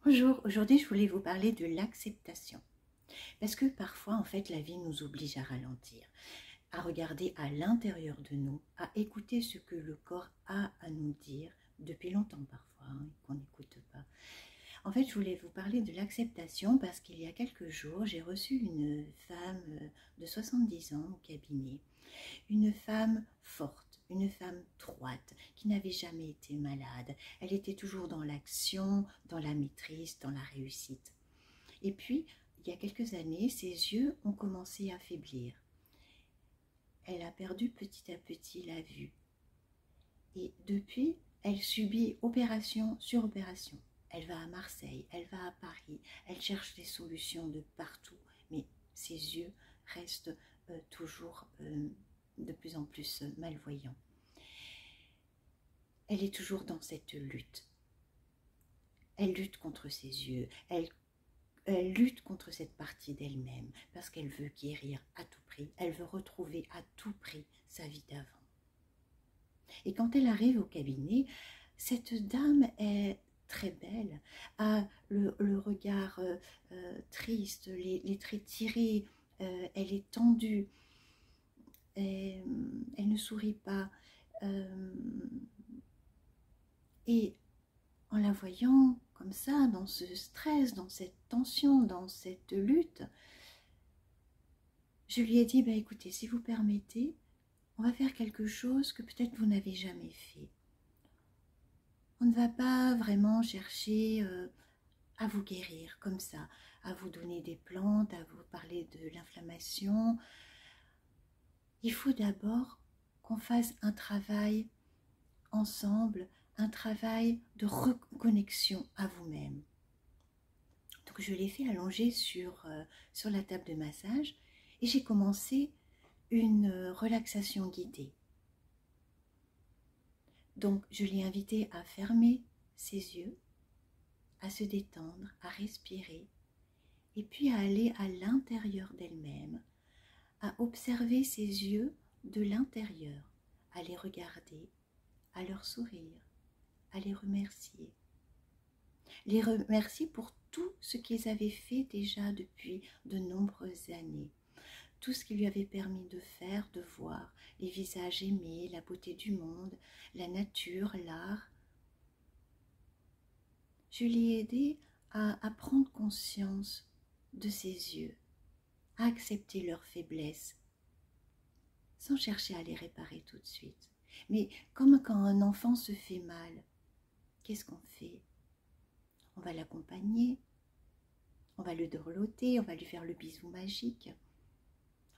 Bonjour, aujourd'hui je voulais vous parler de l'acceptation. Parce que parfois en fait la vie nous oblige à ralentir, à regarder à l'intérieur de nous, à écouter ce que le corps a à nous dire depuis longtemps parfois, qu'on n'écoute pas. En fait je voulais vous parler de l'acceptation parce qu'il y a quelques jours j'ai reçu une femme de 70 ans au cabinet. Une femme forte, une femme droite, qui n'avait jamais été malade. Elle était toujours dans l'action, dans la maîtrise, dans la réussite. Et puis, il y a quelques années, ses yeux ont commencé à faiblir. Elle a perdu petit à petit la vue. Et depuis, elle subit opération sur opération. Elle va à Marseille, elle va à Paris, elle cherche des solutions de partout, mais ses yeux restent toujours de plus en plus malvoyants. Elle est toujours dans cette lutte. Elle lutte contre ses yeux, elle lutte contre cette partie d'elle-même parce qu'elle veut guérir à tout prix, elle veut retrouver à tout prix sa vie d'avant. Et quand elle arrive au cabinet, cette dame est très belle, a le regard triste, les traits tirés, elle est tendue, elle ne sourit pas. Et en la voyant comme ça, dans ce stress, dans cette tension, dans cette lutte, je lui ai dit, bah, écoutez, si vous permettez, on va faire quelque chose que peut-être vous n'avez jamais fait. On ne va pas vraiment chercher à vous guérir comme ça, à vous donner des plantes, à vous parler de l'inflammation. Il faut d'abord qu'on fasse un travail ensemble, un travail de reconnexion à vous-même. Donc je l'ai fait allonger sur la table de massage et j'ai commencé une relaxation guidée. Donc je l'ai invitée à fermer ses yeux, à se détendre, à respirer et puis à aller à l'intérieur d'elle-même, à observer ses yeux de l'intérieur, à les regarder, à leur sourire, à les remercier. Les remercier pour tout ce qu'ils avaient fait déjà depuis de nombreuses années. Tout ce qui lui avait permis de faire, de voir les visages aimés, la beauté du monde, la nature, l'art. Je l'ai aidé à prendre conscience de ses yeux, à accepter leur faiblesse, sans chercher à les réparer tout de suite. Mais comme quand un enfant se fait mal, qu'est-ce qu'on fait? On va l'accompagner, on va le dorloter, on va lui faire le bisou magique.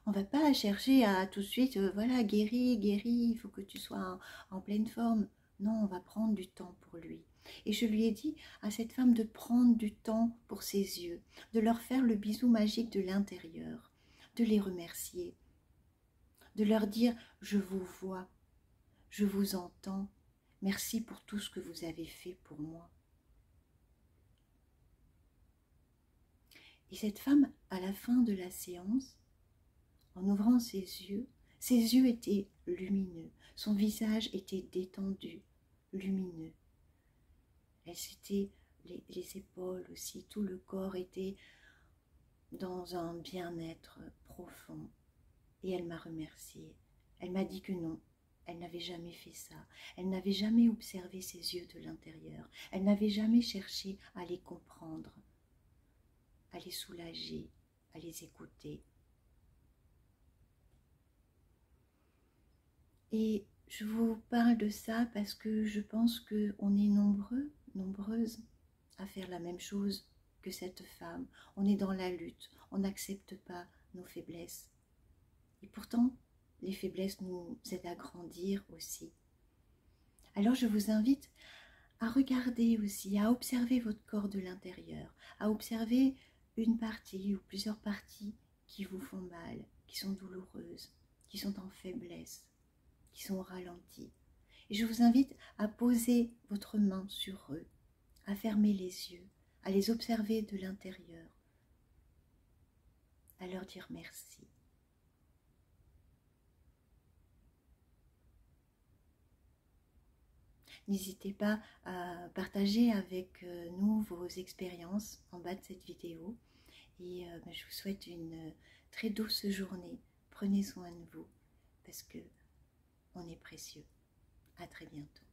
On ne va pas chercher à tout de suite, voilà, guéris, guéris, il faut que tu sois en pleine forme. Non, on va prendre du temps pour lui. Et je lui ai dit à cette femme de prendre du temps pour ses yeux, de leur faire le bisou magique de l'intérieur, de les remercier, de leur dire « je vous vois, je vous entends, merci pour tout ce que vous avez fait pour moi ». Et cette femme, à la fin de la séance, en ouvrant ses yeux étaient lumineux, son visage était détendu, lumineux. Elle s'était, les épaules aussi, tout le corps était dans un bien-être profond. Et elle m'a remerciée. Elle m'a dit que non, elle n'avait jamais fait ça. Elle n'avait jamais observé ses yeux de l'intérieur. Elle n'avait jamais cherché à les comprendre, à les soulager, à les écouter. Et je vous parle de ça parce que je pense qu'on est nombreux, nombreuses à faire la même chose que cette femme. On est dans la lutte, on n'accepte pas nos faiblesses. Et pourtant, les faiblesses nous aident à grandir aussi. Alors je vous invite à regarder aussi, à observer votre corps de l'intérieur, à observer une partie ou plusieurs parties qui vous font mal, qui sont douloureuses, qui sont en faiblesse, qui sont ralentis. Et je vous invite à poser votre main sur eux, à fermer les yeux, à les observer de l'intérieur, à leur dire merci. N'hésitez pas à partager avec nous vos expériences en bas de cette vidéo. Et je vous souhaite une très douce journée. Prenez soin de vous parce que on est précieux. À très bientôt.